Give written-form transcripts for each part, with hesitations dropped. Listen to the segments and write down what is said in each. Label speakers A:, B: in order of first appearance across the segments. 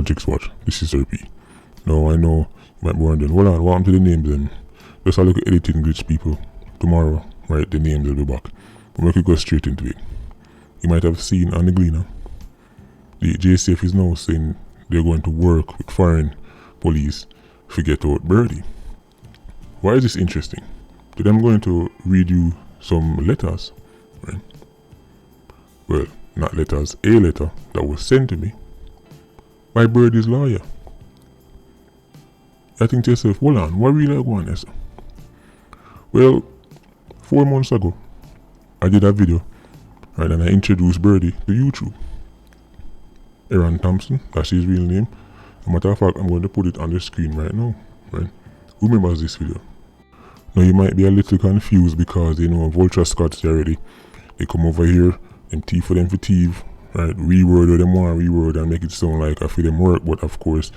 A: Politics Watch. This is RP. Now I know you might be wondering, hold on, what happened to the names then? Just a look at editing glitch, people. Tomorrow, right, the names will be back. But we could go straight into it. You might have seen on the Gleaner, the JCF is now saying they're going to work with foreign police to get out Birdie. Why is this interesting? Today I'm going to read you some letters, right? Well, not letters, a letter that was sent to me by Birdie's lawyer. I think to yourself, hold on, what really I want this? Well, 4 months ago, I did a video, right, and I introduced Birdie to YouTube. Erin Thompson, that's his real name. As a matter of fact, I'm going to put it on the screen right now, right? Who remembers this video? Now you might be a little confused because you know Vulture Scots already. They come over here, them thief for them for thief, right? Reword or them want reword and make it sound like I feel them work, but of course,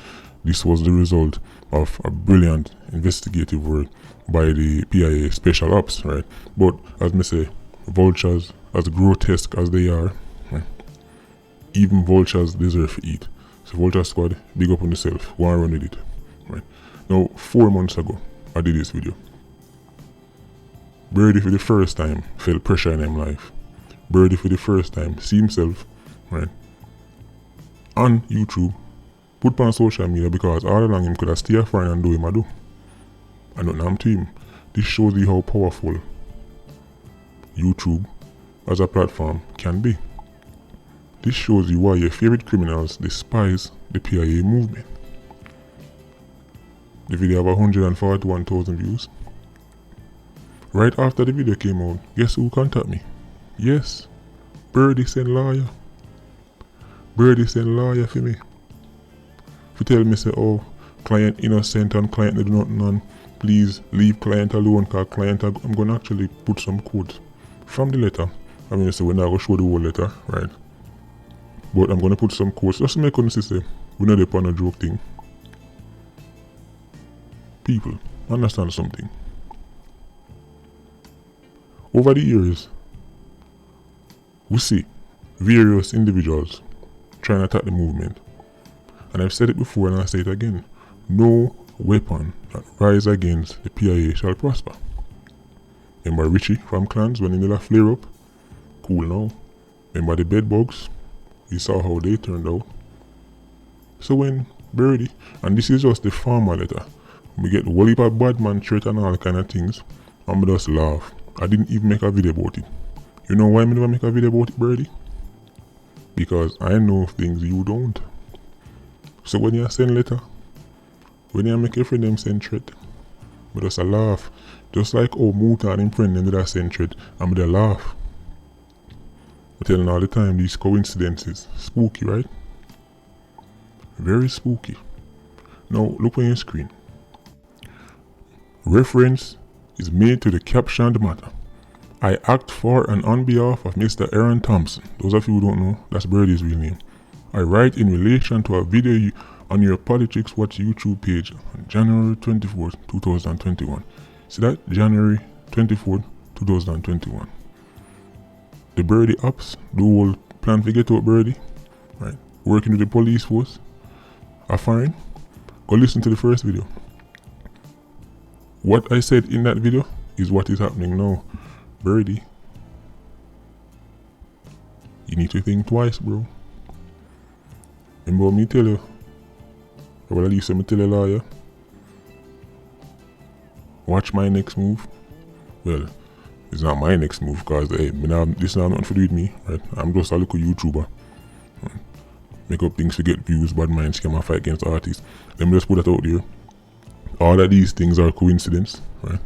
A: this was the result of a brilliant investigative work by the PIA Special Ops, right? But as me say, vultures, as grotesque as they are, right? Even vultures deserve to eat. So Vulture Squad, big up on yourself, go and run with it, right? Now, 4 months ago, I did this video. Birdie for the first time felt pressure in his life. Birdie for the first time see himself, right, on YouTube, put on social media because all along him could have stay a friend and do him a do. And not I'm to him. This shows you how powerful YouTube as a platform can be. This shows you why your favorite criminals despise the PIA movement. The video have 141,000 views. Right after the video came out, guess who contacted me? Yes, Birdie sent lawyer. Birdie sent lawyer for me. If you tell me say, oh, client innocent and client they do nothing on, please leave client alone because client, I'm going to actually put some quotes from the letter. I mean, so we're not going to show the whole letter, right? But I'm going to put some quotes just to make us say, we're not upon a joke thing. People, understand something. Over the years, we see various individuals trying to attack the movement. And I've said it before and I'll say it again. No weapon that rise against the PIA shall prosper. Remember Richie from Clans when he did a flare up? Cool now. Remember the bedbugs? We saw how they turned out. So when Birdie, and this is just the formal letter, we get whole heap of bad man threat and all kind of things, and we just laugh. I didn't even make a video about it. You know why I never make a video about it, Birdie? Because I know things you don't. So when you send letter, when you make your friend them send threat, we just a laugh. Just like oh Muta and him friend them did a send threat, and we just laugh. I'm telling all the time these coincidences. Spooky, right? Very spooky. Now look on your screen. Reference is made to the captioned matter. I act for and on behalf of Mr. Erin Thompson. Those of you who don't know, that's Birdie's real name. I write in relation to a video on your Politics Watch YouTube page on January 24th, 2021. See that? January 24th, 2021. The Birdie ops, the whole plan to get out Birdie, right? Working with the police force, are fine. Go listen to the first video. What I said in that video is what is happening now. Birdie, you need to think twice, bro. Remember me tell you, or at least let me tell a lawyer, watch my next move. Well, it's not my next move because hey, this is not nothing to do with me, right? I'm just a little YouTuber. Right? Make up things to get views, bad mind, scam and fight against artists. Let me just put that out there. All of these things are coincidence, right?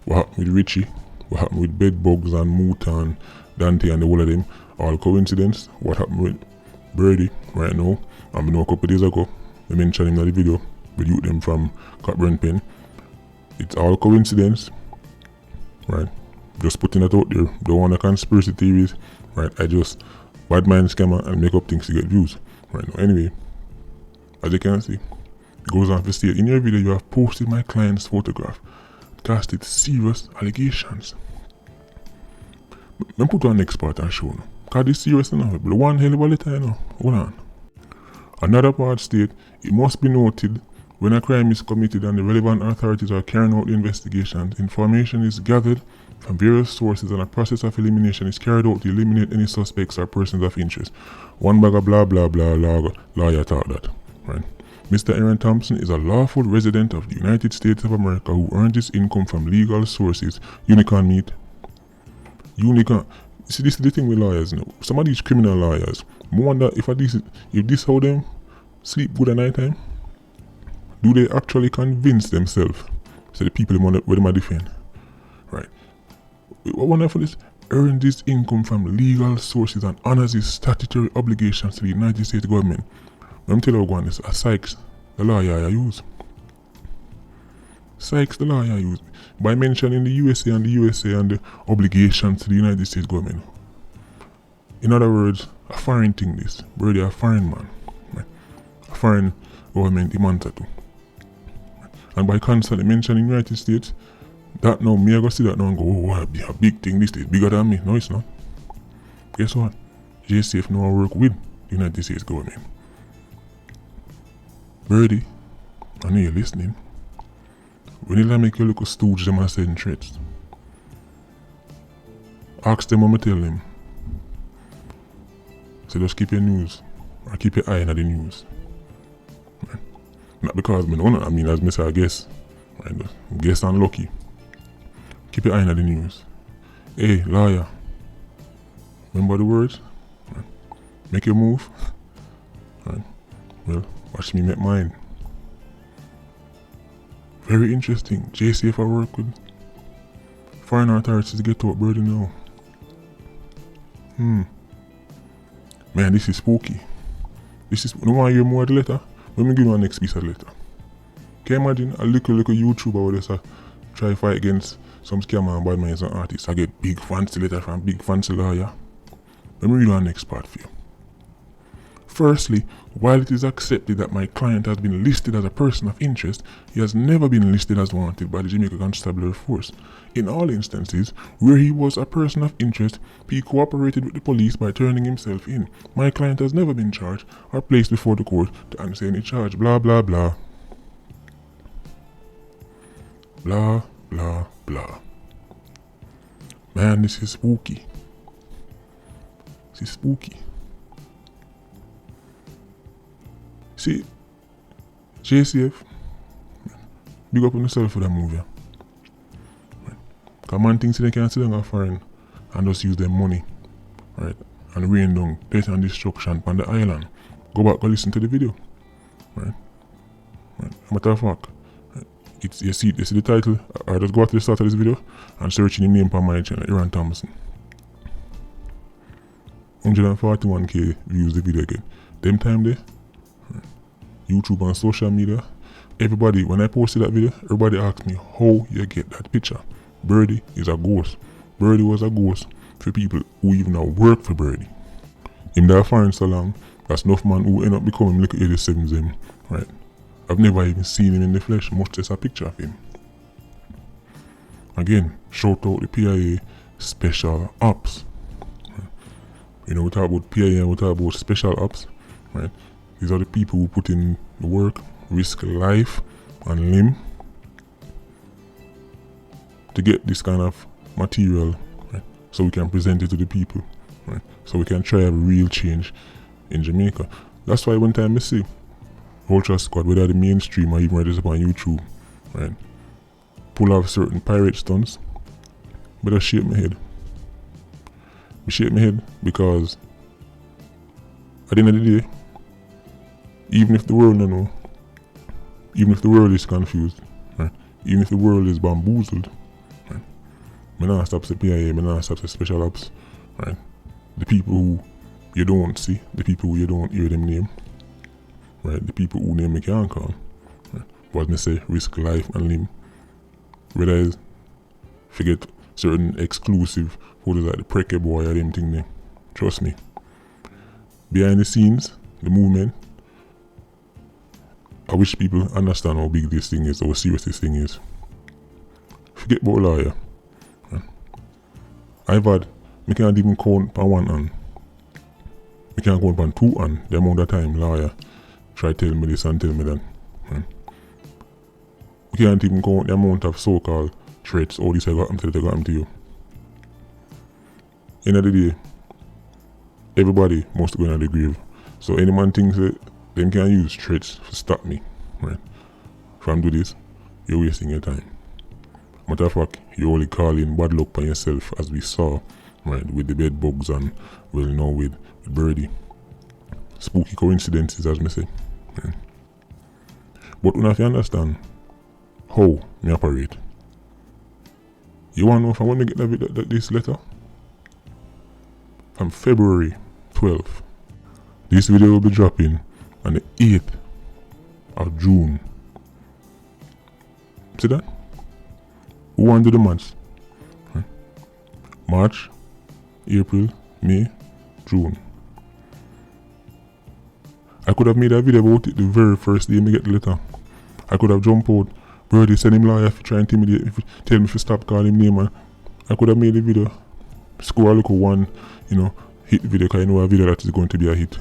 A: What happened with Richie, what happened with Bedbugs and Muta and Dante and the whole of them, all coincidence. What happened with Birdie right now, I know a couple of days ago, I mentioned him in the video, with you them from Cockburn Pen. It's all coincidence, right? Just putting it out there, don't want a conspiracy theories, right? I just bad mind scammer and make up things to get views, right now. Anyway, as you can see, it goes on to state, in your video you have posted my client's photograph, casted serious allegations. Let me put on next part and show you. Cause this serious enough, but one hell of a letter, you know. Hold on. Another part state, it must be noted when a crime is committed and the relevant authorities are carrying out the investigations, information is gathered from various sources and a process of elimination is carried out to eliminate any suspects or persons of interest. One bag of blah blah blah lawyer thought that. Right? Mr. Aaron Thompson is a lawful resident of the United States of America who earns his income from legal sources. Unicorn meat. Unicorn. See, this is the thing with lawyers now. Some of these criminal lawyers, I wonder if this how them sleep good at night time. Do they actually convince themselves? So the people where they might defend. Right. I wonder for this earns his income from legal sources and honors his statutory obligations to the United States government. I'm telling you this, a Sykes, the lawyer I use. Sykes, the lawyer I use. By mentioning the USA and the obligations to the United States government. In other words, a foreign thing this. Brady a foreign man. Right? A foreign government demand to. And by constantly mentioning the United States, that now, me I go see that now and go, oh, a big thing, this is bigger than me. No, it's not. Guess what? JCF now work with the United States government. Birdie, I know you're listening. When you make your little stooge, them are sending threats. Ask them what I tell them. So just keep your news, or keep your eye on the news. Right? Not because I mean, as Mr. I guess, right? Guess I'm lucky. Keep your eye on the news. Hey, lawyer, remember the words? Right? Make your move. Right? Well, watch me make mine. Very interesting. JCF I work with. Foreign authorities to get out Birdie now. Man, this is spooky. You want to hear more of the letter? Let me give you a next piece of the letter. Can you imagine a little YouTuber who just try to fight against some scammer and bad minds and artists? I get big fancy letter from big fancy lawyer. Let me read the next part for you. Firstly, while it is accepted that my client has been listed as a person of interest, he has never been listed as wanted by the Jamaica Constabulary Force. In all instances where he was a person of interest, he cooperated with the police by turning himself in. My client has never been charged or placed before the court to answer any charge. Blah blah blah. Blah blah blah. Man, this is spooky. This is spooky. See, JCF, big up on yourself for that movie. Right? Because man thinks they can sit down a foreign and just use their money, right? And rain down death and destruction on the island. Go back and listen to the video. Right? Matter of fact, you see the title, I just go to the start of this video and search the name on my channel, Aaron Thompson. 141k views the video again. Them time there. YouTube and social media, everybody, when I posted that video, everybody asked me how you get that picture. Birdie is a ghost. Birdie was a ghost for people who even now work for Birdie. Him that foreign so long, that's enough man who end up becoming like 87 them, right? I've never even seen him in the flesh, much less a picture of him. Again, shout out the PIA Special Ops. Right? You know, we talk about PIA and we talk about Special Ops, right? These are the people who put in the work, risk life and limb to get this kind of material, right? So we can present it to the people, right? So we can try a real change in Jamaica. That's why one time I see Vulture Squad, whether the mainstream or even whether it's on YouTube, right, pull off certain pirate stunts, but I shake my head. I shake my head because at the end of the day, even if the world don't know, even if the world is confused, right? Even if the world is bamboozled, right? I not stop the PIA, I not stop the Special Ops, right? The people who you don't see, the people who you don't hear them name, right? The people who name you can't call, right? But me say risk life and limb. Whether it's forget certain exclusive photos like the Preke boy or them thing there. Trust me. Behind the scenes, the movement, I wish people understand how big this thing is, how serious this thing is. Forget about lawyer. I can't even count on one hand. I can't count on two hand the amount of time lawyer try tell me this and tell me that. Man. We can't even count the amount of so-called threats. All this I got them to you. End of the day, everybody must go in the grave. So any man thinks that them can use threats to stop me, right? From do this, you're wasting your time. Matter of fact, you're only calling bad luck on yourself, as we saw, right, with the bed bugs and, well, now with Birdie. Spooky coincidences, as me say. Right? But when I understand how me operate, you want to know from when me get this letter? From February 12th. This video will be dropping on the 8th of June. See that? Who want to do the months? Right. March, April, May, June. I could have made a video about it the very first day me get the letter. I could have jumped out, Birdie send him lawyer if you try and intimidate, if you tell me if you stop calling him name, and I could have made a video. Score a little one, hit video, because I know a video that is going to be a hit.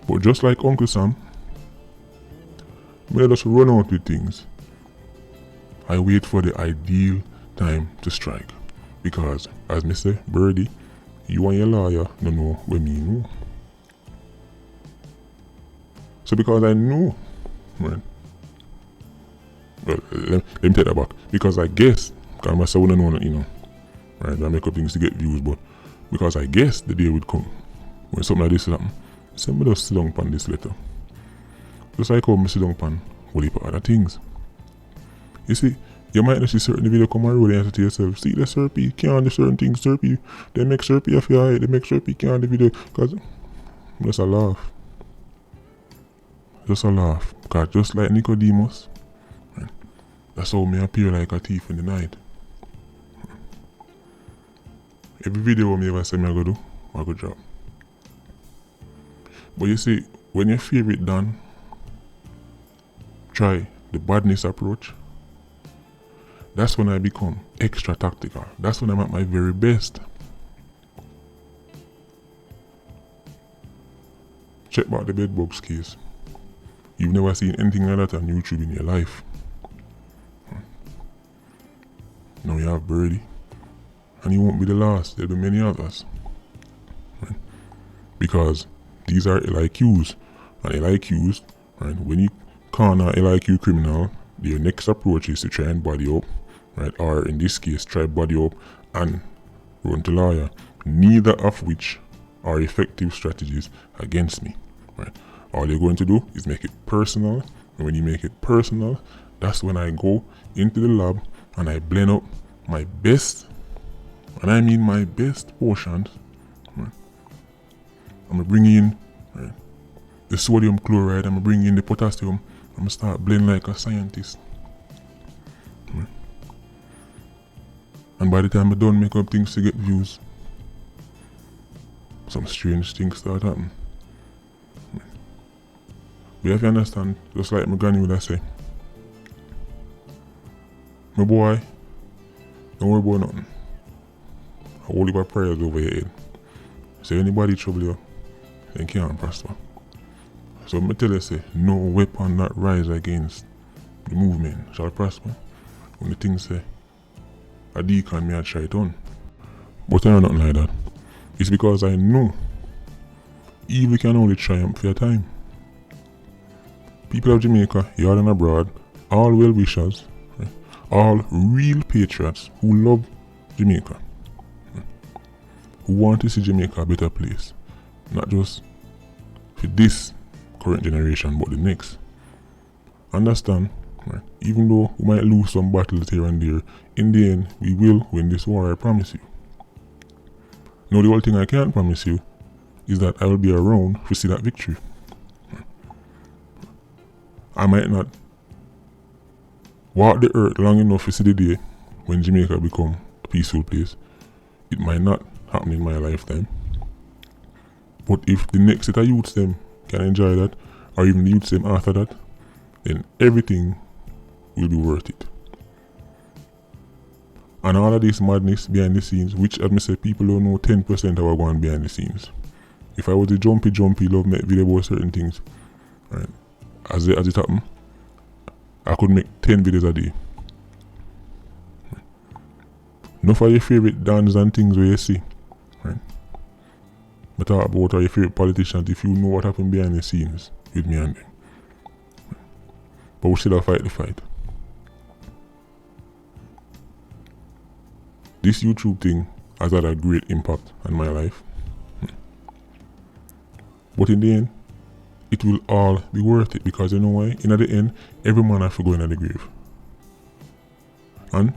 A: But just like Uncle Sam, me just run out with things. I wait for the ideal time to strike. Because, as me say, Birdie, you and your lawyer don't know what me know. So because I know, right? Well, let me take that back. Because I guess, because I'm a sound and one, right? I make up things to get views, but because I guess the day would come when something like this happen. So I just sit down on this letter. Just like how I sit down on whole heap of other things. You see, you might not see certain video come around and you have to tell yourself, see the Serpy can't do certain things, Serpy, they make Serpy a feel, they make Serpy can't do video, because just a laugh. Just a laugh. Because just like Nicodemus, right, that's how me appear like a thief in the night. Every video me ever say me I go do, I go drop. But you see, when your favorite done, try the badness approach, that's when I become extra tactical. That's when I'm at my very best. Check back the bedbugs case. You've never seen anything like that on YouTube in your life. Now you have Birdie. And he won't be the last. There'll be many others. Right? Because these are LIQs. And LIQs, right, when you corner LIQ criminal, their next approach is to try and body up, right? Or in this case, try body up and run to lawyer. Neither of which are effective strategies against me. Right? All you're going to do is make it personal. And when you make it personal, that's when I go into the lab and I blend up my best, and I mean my best portions. Right? I'm gonna bring in, right, the sodium chloride, I'm gonna bring in the potassium, I'm gonna start blending like a scientist. Right? And by the time I'm done make up things to get views, some strange things start happening. Right? But if you understand, just like my granny would have say, my boy, don't worry about nothing. I hold your prayers over your head. So anybody trouble you, they can't prosper. So I tell you, say, no weapon that rise against the movement shall prosper. When the thing say, a deacon may I try it on. But I know nothing like that. It's because I know evil can only triumph for a time. People of Jamaica, yard and abroad, all well-wishers, right? All real patriots who love Jamaica, right? Who want to see Jamaica a better place. Not just for this current generation, but the next. Understand, right? Even though we might lose some battles here and there, in the end, we will win this war, I promise you. Now, the only thing I can't promise you is that I will be around to see that victory. I might not walk the earth long enough to see the day when Jamaica become a peaceful place. It might not happen in my lifetime. But if the next set of youths them can enjoy that, or even the youths them after that, then everything will be worth it. And all of this madness behind the scenes, which as I say, people don't know 10% of what going on behind the scenes. If I was a jumpy love make video about certain things, Right? As it happened, I could make 10 videos a day. Enough of your favorite dance and things where you see. Right? But talk about your favorite politicians if you know what happened behind the scenes with me and them. But we still fight the fight. This YouTube thing has had a great impact on my life. But in the end, it will all be worth it, because you know why? In the end, every man has to go in the grave. And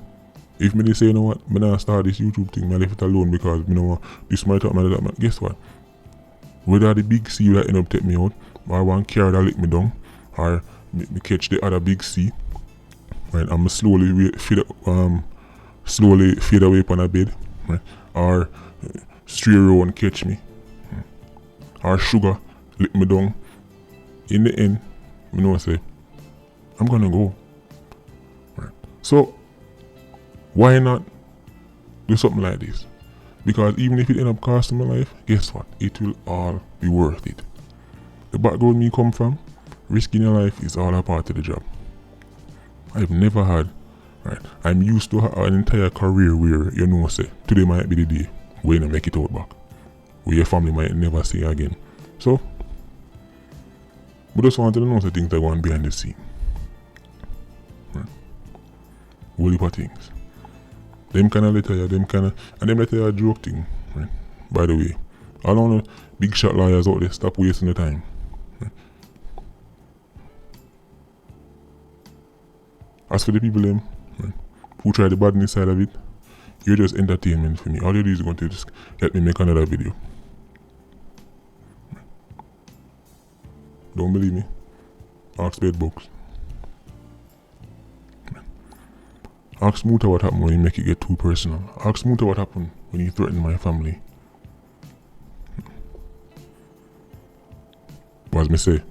A: if me say, you know what, me not start this YouTube thing, I leave it alone because you know what, this might happen, guess what? Whether the big sea that end up take me out, or one car that lick me down, or me catch the other big sea, right? I'm slowly fade away upon a bed, right? Or stray around catch me, or sugar lick me down. In the end, you know what I say, I'm gonna go. Right? So why not do something like this? Because even if it end up costing my life, guess what? It will all be worth it. The background me come from, risking your life is all a part of the job. I've never had, right? I'm used to an entire career where you know say, today might be the day where you make it out back. Where your family might never see you again. So, we just want to know the things that go on behind the scene. Right? Whole heap of things. Them kind of letter, and them letter a joke thing, right? By the way, all on the big shot lawyers out there, stop wasting the time. Right? As for the people them, right, who try the badness side of it, you're just entertainment for me. All you do is going to just help me make another video. Right? Don't believe me? Ask Bedbugs. Ask Muta what happened when you make it get too personal. Ask Muta what happened when you threaten my family. But as me say,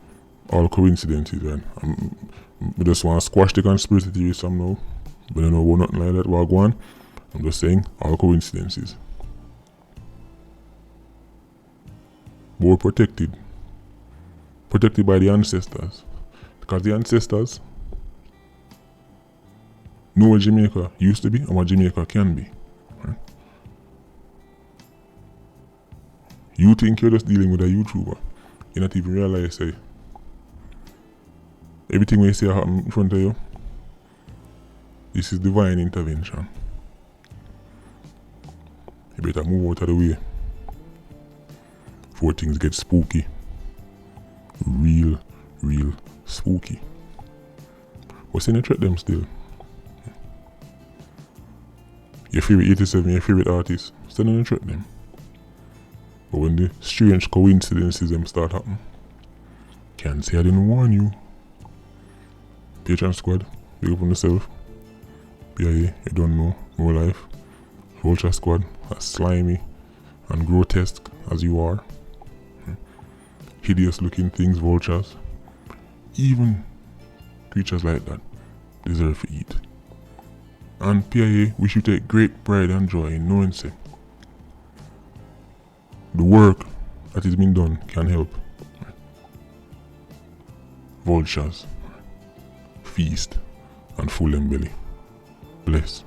A: all coincidences, man. I just want to squash the conspiracy theory somehow. But I know we're nothing like that while going. I'm just saying, all coincidences. But we're protected. Protected by the ancestors. Because the ancestors know what Jamaica used to be and what Jamaica can be. Right? You think you're just dealing with a YouTuber. You not even realize, say, everything we see happen in front of you, this is divine intervention. You better move out of the way before things get spooky. Real spooky. But still, you threat them still. Your favorite 87, your favorite artist, still don't threat them. But when the strange coincidences them start happening, can't say I didn't warn you. Patreon squad, big up on yourself. PIA, you don't know, no life. Vulture squad, as slimy and grotesque as you are. Hideous looking things, vultures. Even creatures like that deserve to eat. And PIA, we should take great pride and joy in knowing say, the work that is being done can help. Vultures feast and full them belly. Bless.